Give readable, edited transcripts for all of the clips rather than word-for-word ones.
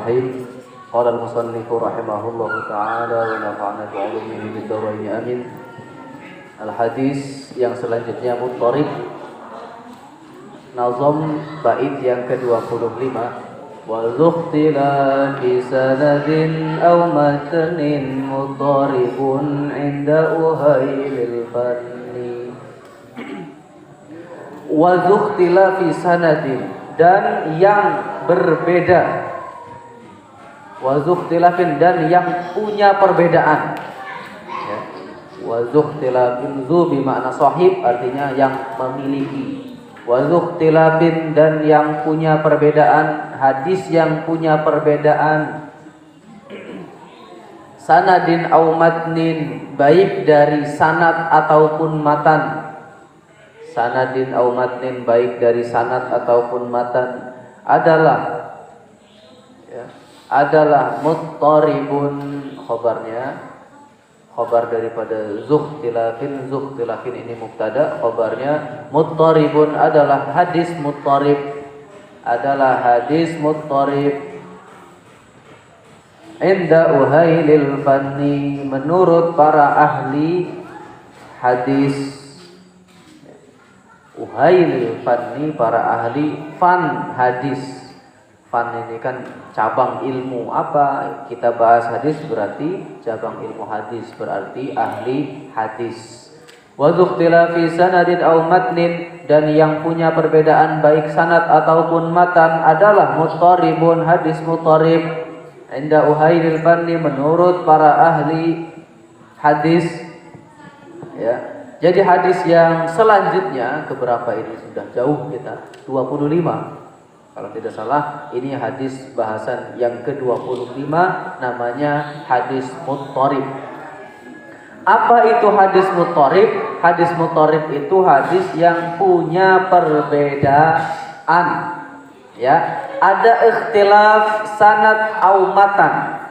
Bismillahirrahmanirrahim. Qala al-musannif rahimahullahu ta'ala wa nafa'ana bi'ulumihi bid-darain amin. Al-hadis yang selanjutnya muttarib. Nazam bait yang ke-25. Wa zukhtilafi sanadin aw matnin muttaribun 'inda uhailil fanni. Wa zukhtilafi sanadin, dan yang berbeda, wa zukhtilafin, dan yang punya perbedaan ya. Wa zukhtilafin, zu bermakna sahib, artinya yang memiliki. Wa zukhtilafin, dan yang punya perbedaan, hadis yang punya perbedaan. Sanadin au matnin, baik dari sanad ataupun matan. Sanadin au matnin, baik dari sanad ataupun matan, adalah ya, adalah muttaribun, khabarnya, khabar daripada zukhtilafin. Zukhtilafin ini mubtada, khabarnya muttaribun adalah hadis muttarib, adalah hadis muttarib. Inda uhailil fanni, menurut para ahli hadis. Uhailil fanni, para ahli fan hadis. Fan ini kan cabang ilmu apa? Kita bahas hadis berarti cabang ilmu hadis, berarti ahli hadis. Wa zukhtilafi sanadin aw matnin, dan yang punya perbedaan baik sanad ataupun matan adalah muttaribun, hadis muttarib. Inda uhailil fanni, menurut para ahli hadis ya. Jadi hadis yang selanjutnya, keberapa ini sudah jauh kita, 25 kalau tidak salah. Ini hadis bahasan yang ke-25, namanya hadis muttarib. Apa itu hadis muttarib? Hadis muttarib itu hadis yang punya perbedaan ya. Ada ikhtilaf sanad au matan,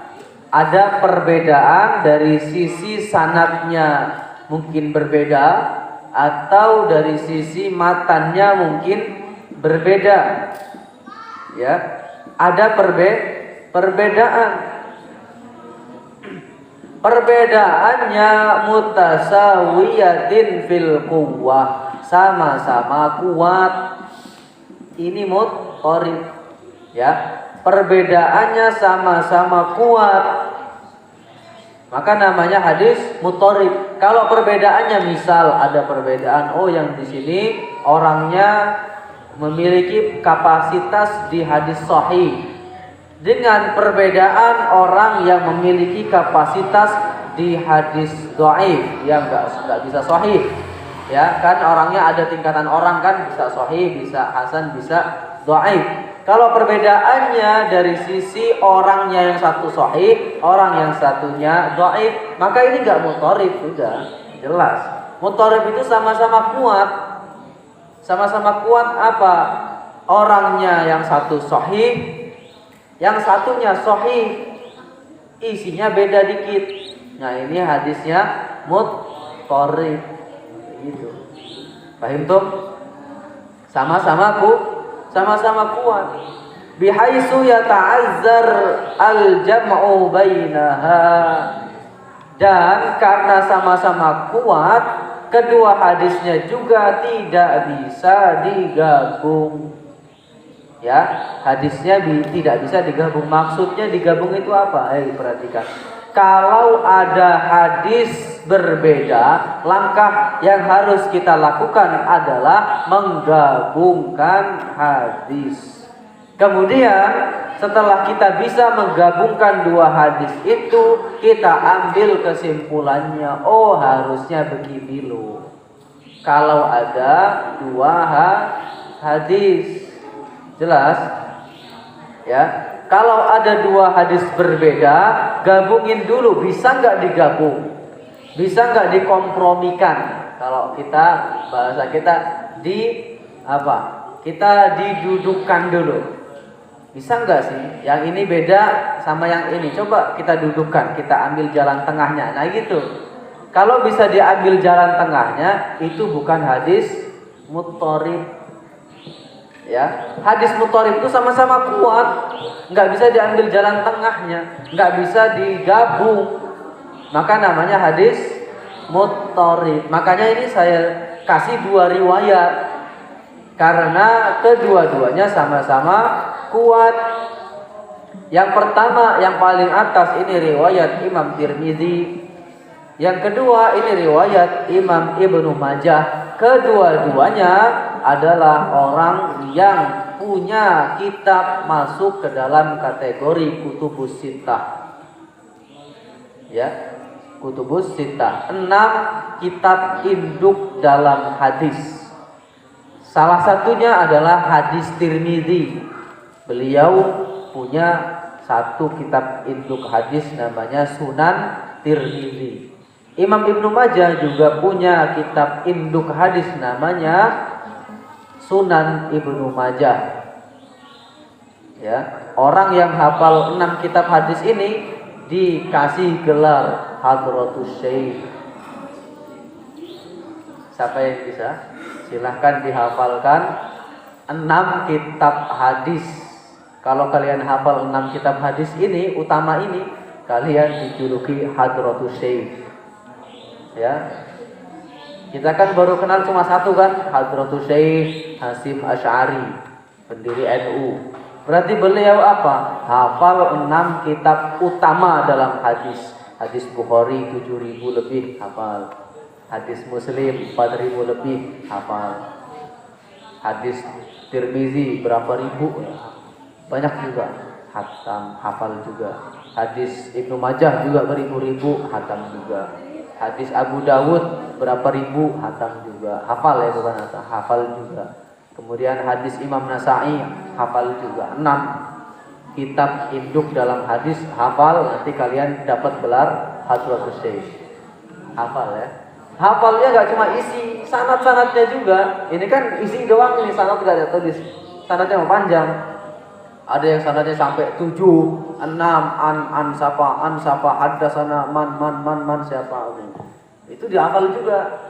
ada perbedaan dari sisi sanadnya mungkin berbeda, atau dari sisi matannya mungkin berbeda ya. Ada perbedaan. Perbedaannya mutasawiyatin fil quwwah, sama-sama kuat. Ini muttarib ya. Perbedaannya sama-sama kuat, maka namanya hadis muttarib. Kalau perbedaannya, misal ada perbedaan, oh yang di sini orangnya memiliki kapasitas di hadis sahih, dengan perbedaan orang yang memiliki kapasitas di hadis dhaif, yang enggak bisa sahih. Ya, kan orangnya ada tingkatan orang, kan bisa sahih, bisa hasan, bisa dhaif. Kalau perbedaannya dari sisi orangnya yang satu sahih, orang yang satunya dhaif, maka ini enggak muttarib, sudah jelas. Muttarib itu sama-sama kuat. Sama-sama kuat apa? Orangnya yang satu sahih, yang satunya sahih, isinya beda dikit. Nah, ini hadisnya muttarib. Gitu. Paham tuh? Sama-sama kuat. Bihaitsu yata'azzar al-jam'u bainaha, dan karena sama-sama kuat, kedua hadisnya juga tidak bisa digabung. Ya, hadisnya tidak bisa digabung. Maksudnya digabung itu apa? Perhatikan. Kalau ada hadis berbeda, langkah yang harus kita lakukan adalah menggabungkan hadis. Kemudian setelah kita bisa menggabungkan dua hadis itu, kita ambil kesimpulannya. Oh, harusnya begini loh. Kalau ada dua hadis, jelas ya. Kalau ada dua hadis berbeda, gabungin dulu. Bisa nggak digabung? Bisa nggak dikompromikan? Kalau kita, bahasa kita kita didudukkan dulu. Bisa nggak sih? Yang ini beda sama yang ini. Coba kita dudukkan, kita ambil jalan tengahnya. Nah gitu. Kalau bisa diambil jalan tengahnya, itu bukan hadis muttarib. Ya, hadis mutharib itu sama-sama kuat, nggak bisa diambil jalan tengahnya, nggak bisa digabung, maka namanya hadis mutharib. Makanya ini saya kasih dua riwayat karena kedua-duanya sama-sama kuat. Yang pertama, yang paling atas ini riwayat Imam Tirmizi. Yang kedua ini riwayat Imam Ibnu Majah. Kedua-duanya adalah orang yang punya kitab masuk ke dalam kategori kutubus sittah. Ya, kutubus sittah. 6 kitab induk dalam hadis. Salah satunya adalah hadis Tirmizi. Beliau punya satu kitab induk hadis namanya Sunan Tirmizi. Imam Ibnu Majah juga punya kitab induk hadis namanya Sunan Ibnu Majah. Ya, orang yang hafal 6 kitab hadis ini dikasih gelar Hadratus Syekh. Siapa yang bisa? Silahkan dihafalkan 6 kitab hadis. Kalau kalian hafal 6 kitab hadis ini, utama ini, kalian dijuluki Hadratus Syekh. Ya, kita kan baru kenal cuma satu kan, Hadratus Syekh Hasyim Asy'ari, pendiri NU. Berarti beliau apa? Hafal 6 kitab utama dalam hadis. Hadis Bukhari 7.000 lebih hafal. Hadis Muslim 4.000 lebih hafal. Hadis Tirmizi berapa ribu? Banyak juga. Hafal juga. Hadis Ibnu Majah juga beribu-ribu, hatam juga. Hadis Abu Dawud berapa ribu, hatam juga. Hafal ya, bukan hatam, hafal juga. Kemudian hadis Imam Nasa'i hafal juga. 6 kitab induk dalam hadis hafal, nanti kalian dapat gelar Hadratus Syekh. Hafal ya. Hafalnya gak cuma isi, sanad-sanadnya juga. Ini kan isi doang, ini sanad gak ada tulis. Sanadnya panjang. Ada yang sanadnya sampai 7, 6, an sapa, haddasana, man siapa. Itu dihafal juga.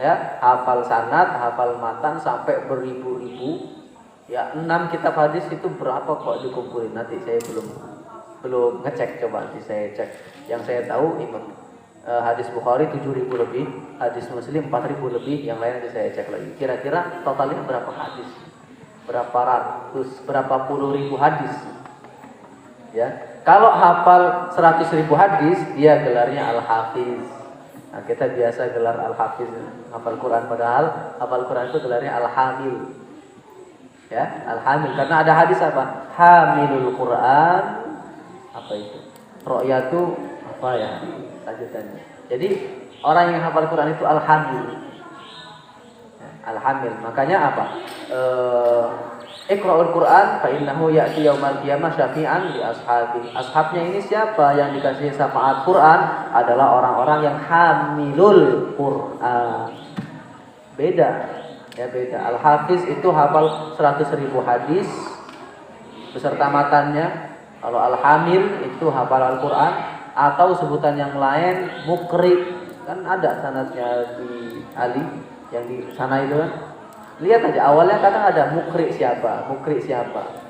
Ya, hafal sanad, hafal matan sampai beribu-ribu. Ya, 6 kitab hadis itu berapa kok dikumpulin? Nanti saya belum ngecek, coba nanti saya cek. Yang saya tahu hadis Bukhari 7.000 lebih, hadis Muslim 4.000 lebih, yang lain nanti saya cek lagi. Kira-kira totalnya berapa hadis? Berapa ratus, berapa puluh ribu hadis? Ya, kalau hafal 100.000 hadis, dia gelarnya Al-Hafiz. Nah, kita biasa gelar Al-Hafiz hafal Quran, padahal hafal Quran itu gelarnya Al-Hamil. Ya, Al-Hamil karena ada hadis apa? Hamilul Quran. Apa itu? Ru'yatu apa ya? Lanjutannya. Jadi orang yang hafal Quran itu Al-Hamil. Ya, Al-Hamil. Makanya apa? Iqra'ul Quran fa innahu ya'ti yaumal qiyamah syafi'an li ashabi. Ashabnya ini siapa yang dikasih syafaat Quran? Adalah orang-orang yang hamilul Quran. Beda. Ya, beda. Al-Hafiz itu hafal 100.000 hadis beserta matannya. Kalau Al-Hamil itu hafal Al-Quran, atau sebutan yang lain mukri. Kan ada sanadnya di Ali yang di sana itu kan. Lihat aja awalnya kadang ada mukri siapa.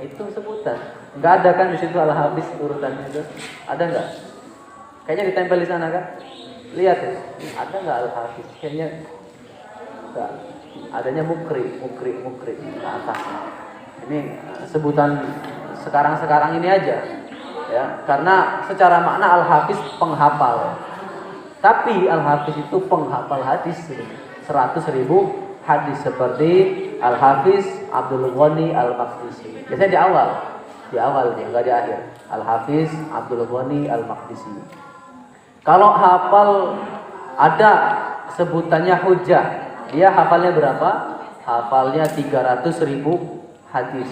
Itu sebutan. Enggak ada kan di situ Al-Hafiz urutannya itu. Ada enggak? Kayaknya ditempel di sana kan? Lihat ya. Ada enggak Al-Hafiz? Kayaknya enggak. Adanya mukri ke atas. Ini sebutan sekarang ini aja. Ya, karena secara makna Al-Hafiz penghafal. Tapi Al-Hafiz itu penghafal hadis 100.000 hadis, seperti Al-Hafiz Abdul Ghani Al-Maqdisi. Biasanya di awal dia, enggak di akhir. Al-Hafiz Abdul Ghani Al-Maqdisi. Kalau hafal ada sebutannya hujjah. Dia hafalnya berapa? Hafalnya 300.000 hadis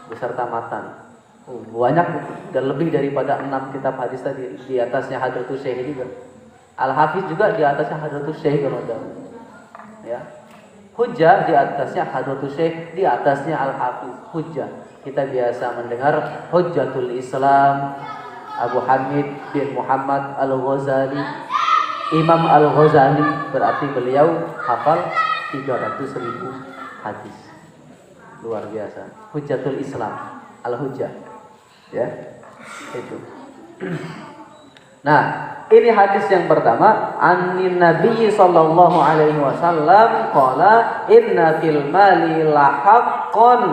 beserta matan. Banyak dan lebih daripada 6 kitab hadis tadi. Di atasnya Hadratus Syekh juga. Al-Hafiz juga di atasnya Hadratus Syekh. Ya. Hujjah di atasnya Hadratus Syekh, di atasnya Al-Hafiz. Hujjah. Kita biasa mendengar Hujjatul Islam Abu Hamid bin Muhammad Al-Ghazali. Imam Al-Ghazali berarti beliau hafal 300.000 hadis. luar biasa. Hujjatul Islam, al-hujjah. Ya. Itu. Nah, ini hadis yang pertama, anin Nabi sallallahu alaihi wasallam qala inna fil mali lahaqqan.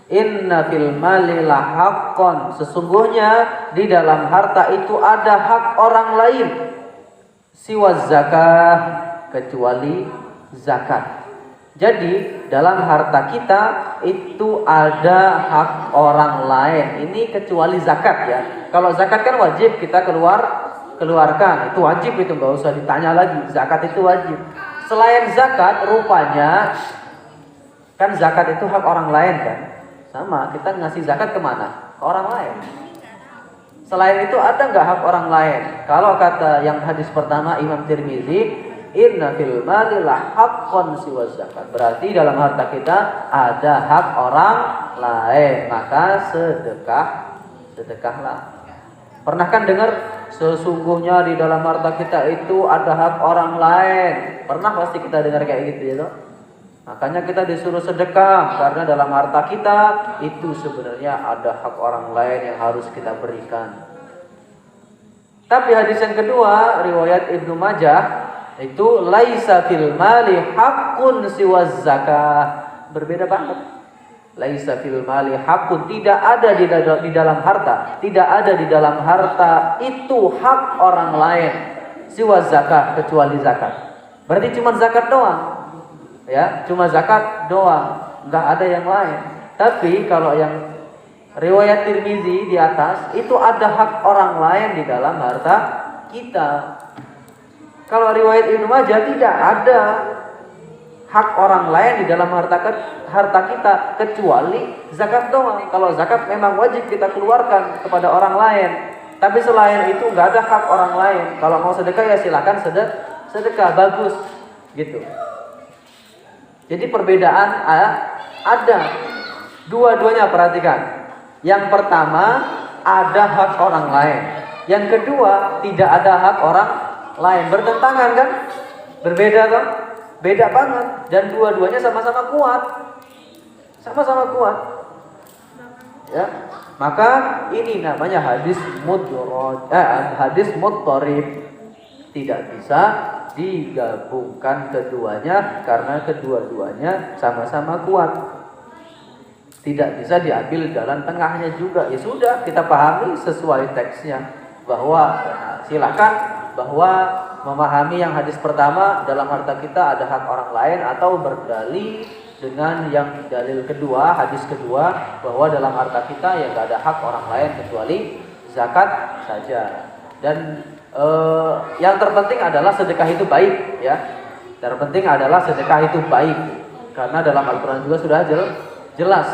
Inna fil mali lahaqqan. Sesungguhnya di dalam harta itu ada hak orang lain. Siwa zakah, kecuali zakat. Jadi dalam harta kita itu ada hak orang lain. Ini kecuali zakat ya. Kalau zakat kan wajib kita keluarkan. Itu wajib, itu nggak usah ditanya lagi. Zakat itu wajib. Selain zakat, rupanya kan zakat itu hak orang lain kan. Sama, kita ngasih zakat kemana? Ke orang lain. Selain itu ada nggak hak orang lain? Kalau kata yang hadis pertama Imam Tirmizi, inna fil mali lahaqqan siwa zakat. Berarti dalam harta kita ada hak orang lain, maka sedekahlah. Pernah kan dengar sesungguhnya di dalam harta kita itu ada hak orang lain? Pernah pasti kita dengar kayak gitu ya toh? Makanya kita disuruh sedekah karena dalam harta kita itu sebenarnya ada hak orang lain yang harus kita berikan. Tapi hadis yang kedua riwayat Ibnu Majah itu laisa fil mali haqqun siwa zakah. Berbeda banget. Laisa fil mali haqqun, tidak ada di dalam harta, tidak ada di dalam harta itu hak orang lain siwa zakah, kecuali zakat. Berarti cuma zakat doang. Ya, cuma zakat doang, nggak ada yang lain. Tapi kalau yang riwayat Tirmizi di atas itu ada hak orang lain di dalam harta kita. Kalau riwayat Ibnu Majah tidak ada hak orang lain di dalam harta kita kecuali zakat doang. Kalau zakat memang wajib kita keluarkan kepada orang lain. Tapi selain itu nggak ada hak orang lain. Kalau mau sedekah ya silakan sedekah, bagus gitu. Jadi perbedaan ada. Dua-duanya perhatikan. Yang pertama ada hak orang lain. Yang kedua tidak ada hak orang lain. Bertentangan kan? Berbeda kan? Beda banget. Dan dua-duanya sama-sama kuat. Sama-sama kuat. Ya. Maka ini namanya hadis mudharib. Tidak bisa digabungkan keduanya karena kedua-duanya sama-sama kuat. Tidak bisa diambil jalan tengahnya juga. Ya sudah, kita pahami sesuai teksnya bahwa silakan bahwa memahami yang hadis pertama dalam harta kita ada hak orang lain atau berdalil dengan yang dalil kedua, hadis kedua bahwa dalam harta kita ya enggak ada hak orang lain kecuali zakat saja. Dan yang terpenting adalah sedekah itu baik ya. Terpenting adalah sedekah itu baik karena dalam Al-Qur'an juga sudah jelas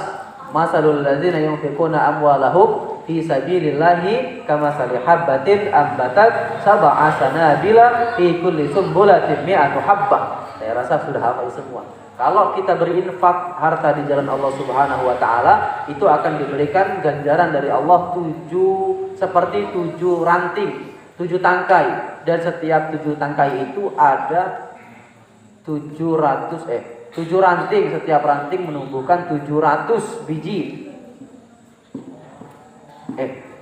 masalul ladzina yunfiquna amwalahum fi sabilillahi kamathali habbatin ambatat sab'a sanabila fi kulli sumbulatin mi'atu habbah. Saya rasa sudah hafal semua. Kalau kita berinfak harta di jalan Allah Subhanahu wa taala, itu akan diberikan ganjaran dari Allah seperti 7 ranting. 7 tangkai, dan setiap 7 tangkai itu ada 7 ranting, setiap ranting menumbuhkan 700 biji.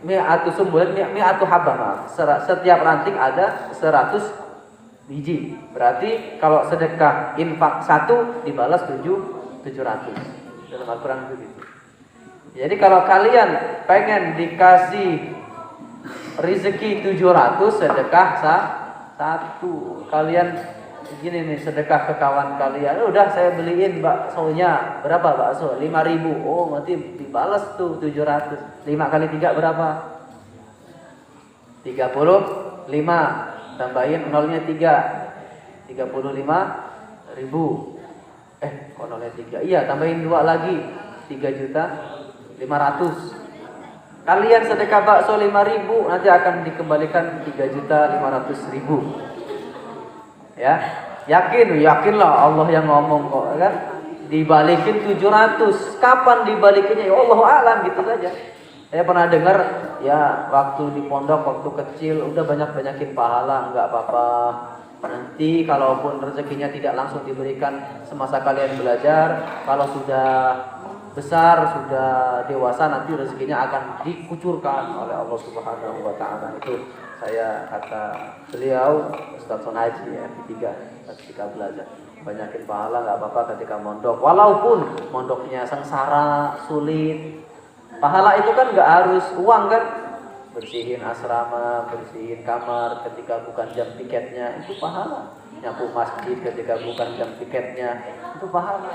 Mi'atu sumbulat mi'atu habbah. Setiap ranting ada 100 biji. Berarti kalau sedekah infak 1 dibalas 700. Dalam Al-Qur'an begitu. Jadi kalau kalian pengen dikasih rezeki 700, sedekah 1. Kalian gini nih, sedekah ke kawan kalian, udah saya beliin baksonya, berapa bakso? 5.000. Oh, nanti dibalas tuh 700. 5 kali 3 berapa? 35. Tambahin nolnya 3. 35.000. Kok nolnya 3? Iya, tambahin 2 lagi. 3.500.000. Kalian sedekah bakso 5.000, nanti akan dikembalikan 3.500.000. Ya, yakinlah Allah yang ngomong kok kan. Dibalikin 700. Kapan dibalikinnya? Ya Allah alam, gitu saja. Saya pernah dengar ya waktu di pondok waktu kecil udah banyakin pahala, enggak apa-apa. Nanti kalaupun rezekinya tidak langsung diberikan semasa kalian belajar, kalau sudah besar, sudah dewasa, nanti rezekinya akan dikucurkan oleh Allah Subhanahu wa taala. Itu saya kata beliau, Ustaz Sonaji ya, ketiga ketika belajar. Banyakin pahala nggak apa-apa ketika mondok, walaupun mondoknya sengsara, sulit. Pahala itu kan nggak harus uang kan? Bersihin asrama, bersihin kamar ketika bukan jam piketnya, itu pahala. Nyapu masjid ketika bukan jam piketnya, itu pahala.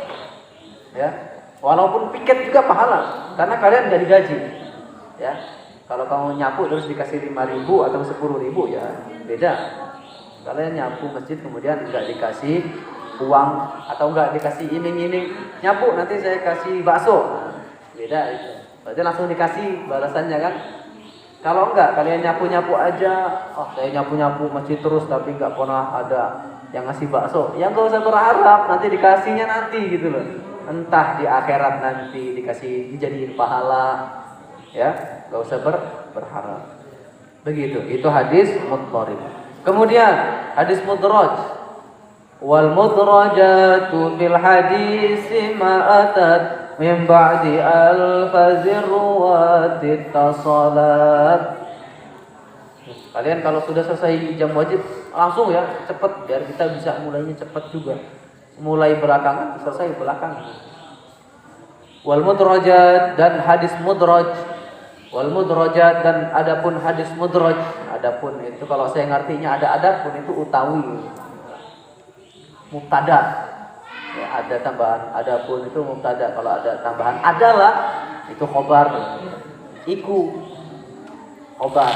Ya, walaupun piket juga pahala, karena kalian nggak digaji. Ya, kalau kamu nyapu terus dikasih 5.000 atau 10.000 ya beda. Kalian nyapu masjid kemudian nggak dikasih uang atau nggak dikasih iming-iming nyapu, nanti saya kasih bakso, beda itu. Berarti langsung dikasih balasannya kan. Kalau enggak, kalian nyapu-nyapu aja, oh saya nyapu-nyapu masjid terus tapi enggak pernah ada yang ngasih bakso. Ya enggak usah berharap, nanti dikasihnya nanti gitu loh. Entah di akhirat nanti dikasih dijadiin pahala. Ya, enggak usah berharap. Begitu, itu hadis mudharib. Kemudian hadis mudraj. Wal mudrajatu fil hadisi ma atat min ba'di al-fazir wa tittasalat. Kalian kalau sudah selesai jam wajib langsung ya, cepat biar kita bisa mulainya cepat juga. Mulai belakangan, selesai belakangan. Wal mudrajat dan hadis mudraj. Wal mudrajat dan adapun hadis mudraj. Adapun itu kalau saya ngartinya ada adapun itu utawi. Mubtada. Ya, ada tambahan adapun itu mubtada, kalau ada tambahan adalah itu khobar. Iku khobar.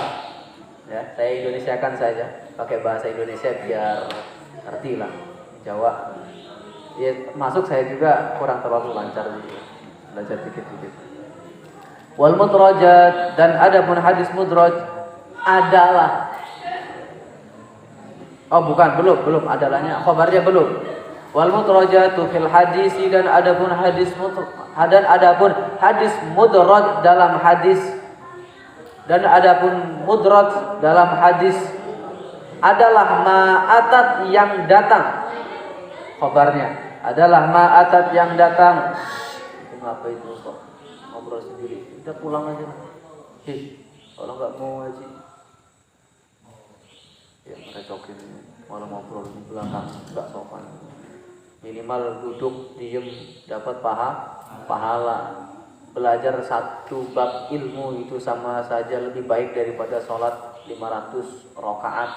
Ya, saya Indonesiakan saja pakai bahasa Indonesia biar ngerti lah. Jawa. Ya, masuk saya juga kurang terlalu lancar gitu. Belajar dikit-dikit. Wal mudrajat dan adapun hadis mudraj adalah. Oh, bukan, belum adalahnya, khobarnya belum. Wal mudrajatu fil hadisi dan adapun hadis mudraj dalam hadis dan adapun mudraj dalam hadis adalah ma'atat yang datang. Khabarnya adalah ma'atat yang datang. Kenapa itu kok ngobrol sendiri? Kita pulang aja. Kalau nggak mau ngaji ya merecokin malah ngobrol di belakang, nggak sopan. Minimal duduk diem dapat pahala. Belajar satu bab ilmu itu sama saja lebih baik daripada sholat 500 rakaat.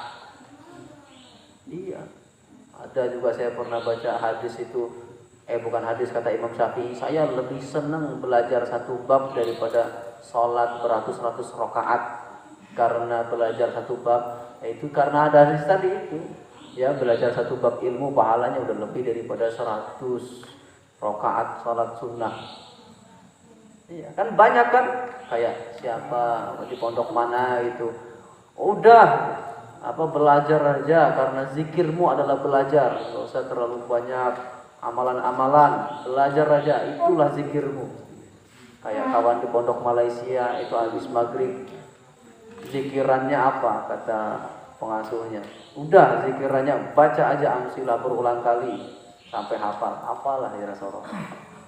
Iya, ada juga saya pernah baca hadis itu, bukan hadis, kata Imam Syafi'i, saya lebih senang belajar satu bab daripada sholat beratus-ratus rakaat. Karena belajar satu bab itu karena ada hadis tadi itu. Ya, belajar satu bab ilmu pahalanya udah lebih daripada 100 rakaat sholat sunnah. Iya, kan banyak kan, kayak siapa di pondok mana itu, udah belajar aja karena zikirmu adalah belajar, nggak usah terlalu banyak amalan-amalan, belajar aja, itulah zikirmu. Kayak kawan di pondok Malaysia itu habis maghrib, zikirannya apa kata pengasuhnya? Udah zikirannya baca aja amsilah berulang kali sampai hafal. Apalah ya Rasulullah.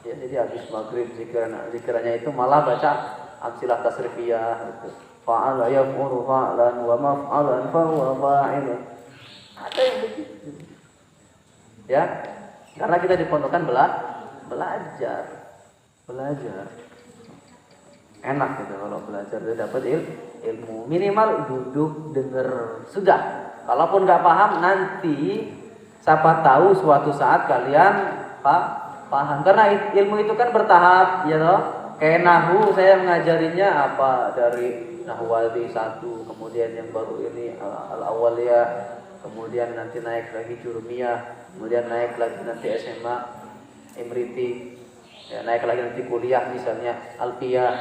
Ya, jadi habis maghrib zikirannya itu malah baca amsilah tasrifiyah gitu. Fa'ala yaf'ulu fa'lan wa maf'alan fa huwa fa'ilun. Ada yang begitu. Ya, karena kita dipondokkan belajar. Enak gitu kalau belajar dia dapat ilmu. Minimal duduk denger sudah. Kalaupun nggak paham nanti siapa tahu suatu saat kalian paham. Karena ilmu itu kan bertahap, ya toh. Kayak nahwu saya mengajarinya dari nahwadi 1, kemudian yang baru ini al-awwaliyah, kemudian nanti naik lagi jurumiyah, kemudian naik lagi nanti SMA Imriti, ya, naik lagi nanti kuliah misalnya alfiyah.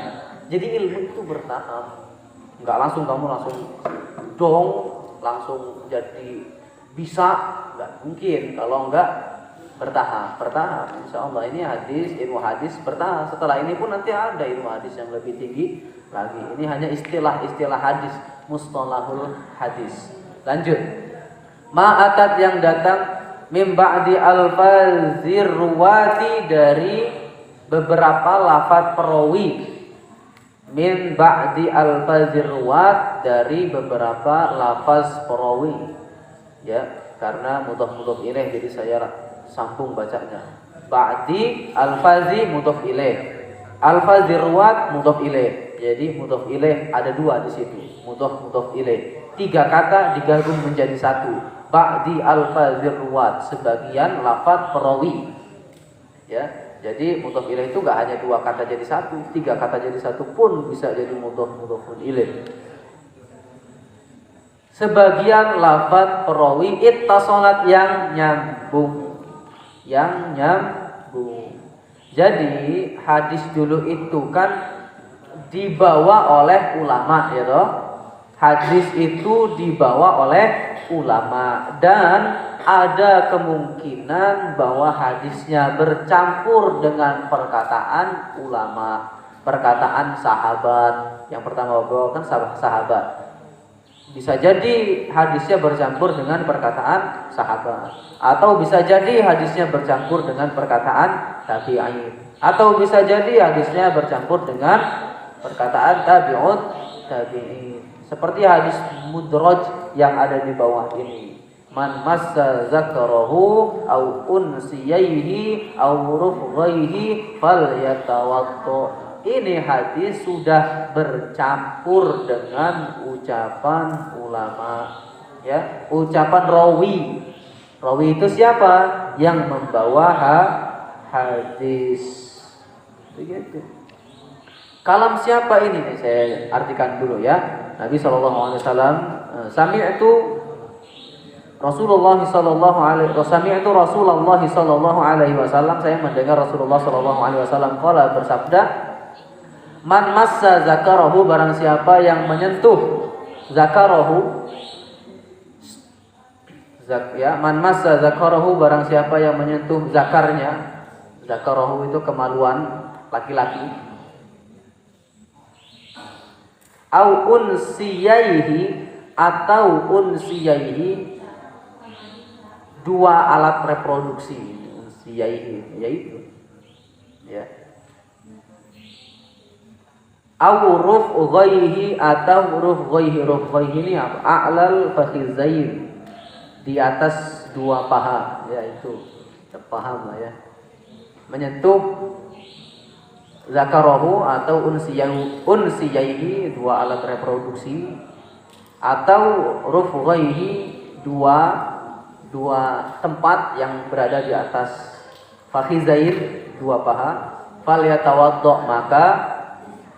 Jadi ilmu itu bertahap. Enggak langsung kamu langsung jadi bisa, enggak mungkin kalau enggak bertahap. Insya Allah ini ilmu hadis bertahap. Setelah ini pun nanti ada ilmu hadis yang lebih tinggi lagi. Ini hanya istilah hadis, mustalahul hadis. Lanjut. Ma'atat yang datang min ba'di alfazir ruwati dari beberapa lafaz perawi. Min ba'di alfazir ruwat dari beberapa lafaz perawi. Ya, karena mudhaf ilaih jadi saya sambung bacanya. Ba'di alfazi mudhaf ilaih. Alfazir ruwat mudhaf ilaih. Jadi mudhaf ilaih ada dua di situ. Mudhaf ilaih. 3 kata digabung menjadi satu. Ba'di alfazir ruwat, sebagian lafaz perawi. Ya, jadi mudhaf ilaih itu enggak hanya 2 kata jadi satu, 3 kata jadi satu pun bisa jadi mudhafun ilaih. Sebagian lafaz perawi ittasalat yang nyambung. Jadi hadis dulu itu kan dibawa oleh ulama, ya toh. Hadis itu dibawa oleh ulama dan ada kemungkinan bahwa hadisnya bercampur dengan perkataan ulama, perkataan sahabat. Yang pertama bawakan sahabat. Bisa jadi hadisnya bercampur dengan perkataan sahabat, atau bisa jadi hadisnya bercampur dengan perkataan tabi'in, atau bisa jadi hadisnya bercampur dengan perkataan tabi'in. Seperti hadis mudraj yang ada di bawah ini. Man massa zakarahu au unsiyaihi au rufghaihi falyatawaddo. Ini hadis sudah bercampur dengan ucapan ulama, ya, ucapan rawi. Rawi itu siapa? Yang membawa hadis. Begitu. Kalam siapa ini? Saya artikan dulu ya. Nabi SAW sami'tu Rasulullah sallallahu alaihi wasallam, saya mendengar Rasulullah sallallahu alaihi wasallam qala, bersabda, man massa zakarahu, barang siapa yang menyentuh zakarahu, man massa zakarahu, barang siapa yang menyentuh zakarnya. Zakarahu itu kemaluan laki-laki. Au unsiyaihi, atau unsiyaihi, 2 alat reproduksi. Unsiyaihi yaitu, ya, au rufghaihi, atau rufghaihi. Rufghaihi ini apa? A'lal fakhizain, di atas 2 paha, yaitu paham lah ya. Menyentuh zakarahu atau unsiyaihi, 2 alat reproduksi, atau rufghaihi, 2 tempat yang berada di atas fakhizain, 2 paha. Falyatawaddo, maka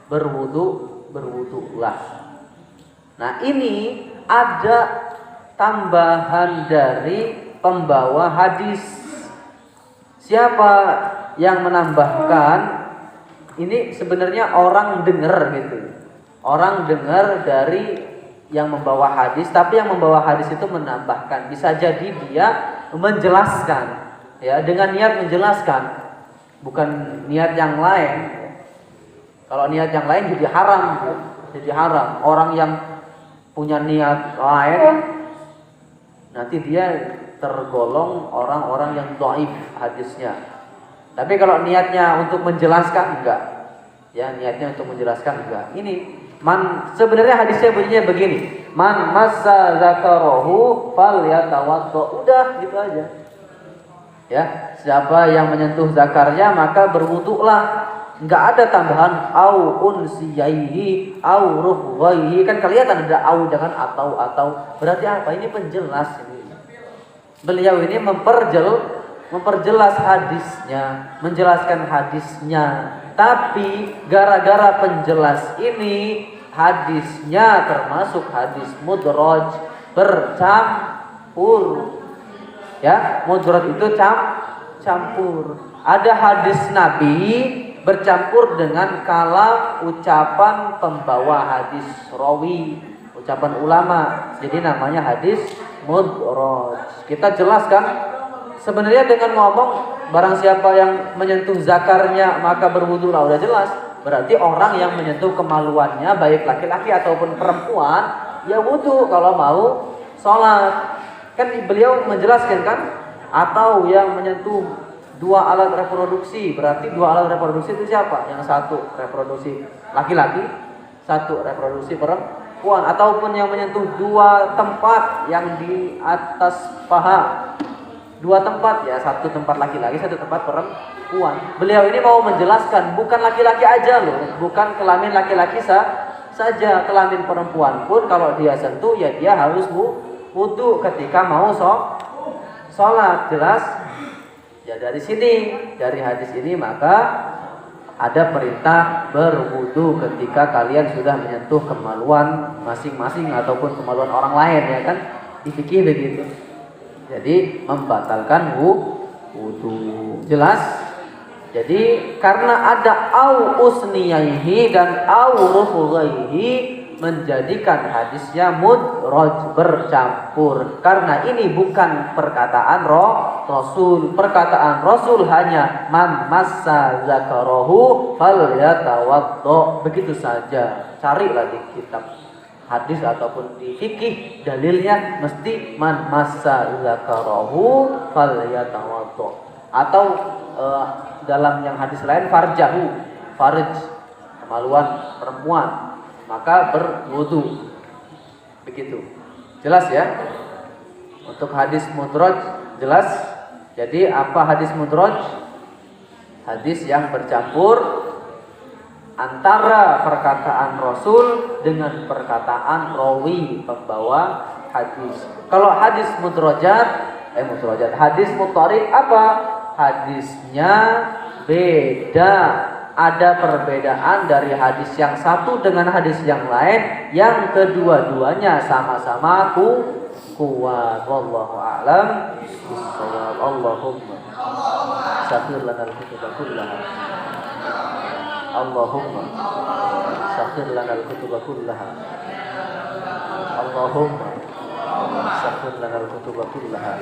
berwudulah. Nah, ini ada tambahan dari pembawa hadis. Siapa yang menambahkan? Ini sebenarnya orang dengar gitu. Orang dengar dari yang membawa hadis, tapi yang membawa hadis itu menambahkan. Bisa jadi dia menjelaskan, ya, dengan niat menjelaskan, bukan niat yang lain. Kalau niat yang lain jadi haram. Orang yang punya niat lain nanti dia tergolong orang-orang yang dhaif hadisnya. Tapi kalau niatnya untuk menjelaskan, enggak. Ya, niatnya untuk menjelaskan, enggak. Ini sebenarnya hadisnya bunyinya begini. Man massa zakarahu falyatawaddo. Udah, gitu aja. Ya, siapa yang menyentuh zakarnya maka berwuduklah. Enggak ada tambahan au unsiyaihi au rufghaihi. Kan kelihatan ada au, jangan atau. Berarti apa? Ini penjelas ini. Beliau ini memperjelas hadisnya, menjelaskan hadisnya. Tapi gara-gara penjelas ini, hadisnya termasuk hadis mudraj, bercampur. Ya, mudraj itu campur. Ada hadis Nabi bercampur dengan kalam ucapan pembawa hadis, rawi, ucapan ulama. Jadi namanya hadis mudraj. Kita jelaskan sebenarnya dengan ngomong barang siapa yang menyentuh zakarnya maka berwudulah, udah jelas. Berarti orang yang menyentuh kemaluannya baik laki-laki ataupun perempuan ya wudu kalau mau sholat. Kan beliau menjelaskan kan, atau yang menyentuh dua alat reproduksi, berarti dua alat reproduksi itu siapa? Yang satu reproduksi laki-laki, satu reproduksi perempuan, ataupun yang menyentuh dua tempat yang di atas paha. Dua tempat ya, satu tempat laki-laki, satu tempat perempuan. Beliau ini mau menjelaskan bukan laki-laki aja loh, bukan kelamin laki-laki saja, kelamin perempuan pun kalau dia sentuh ya dia harus wudu ketika mau sholat. Jelas? Ya dari sini, dari hadis ini maka ada perintah berwudu ketika kalian sudah menyentuh kemaluan masing-masing ataupun kemaluan orang lain, ya kan? Di fikih begitu. Jadi membatalkan wudu. Jelas? Jadi karena ada au usniyaihi dan au rufudaihi menjadikan hadisnya mudraj, bercampur. Karena ini bukan perkataan Rasul. Perkataan Rasul hanya man massa zakarahu falyatawaddo. Begitu saja. Carilah di kitab hadis ataupun di fikih dalilnya mesti man massa zakarahu falyatawaddo. Atau dalam yang hadis lain farjahu, farj, kemaluan perempuan, maka berwudu. Begitu. Jelas ya? Untuk hadis mudraj jelas. Jadi apa hadis mudraj? Hadis yang bercampur antara perkataan Rasul dengan perkataan rawi pembawa hadis. Kalau hadis hadis mutharid apa? Hadisnya beda. Ada perbedaan dari hadis yang satu dengan hadis yang lain, yang kedua-duanya sama-sama kuat. Wallahu a'lam bishawab. Allahumma sakhir lana al-kutuba kullaha. Allahumma sakhir lana al-kutuba kullaha. Allahumma sakhir lana al-kutuba kullaha.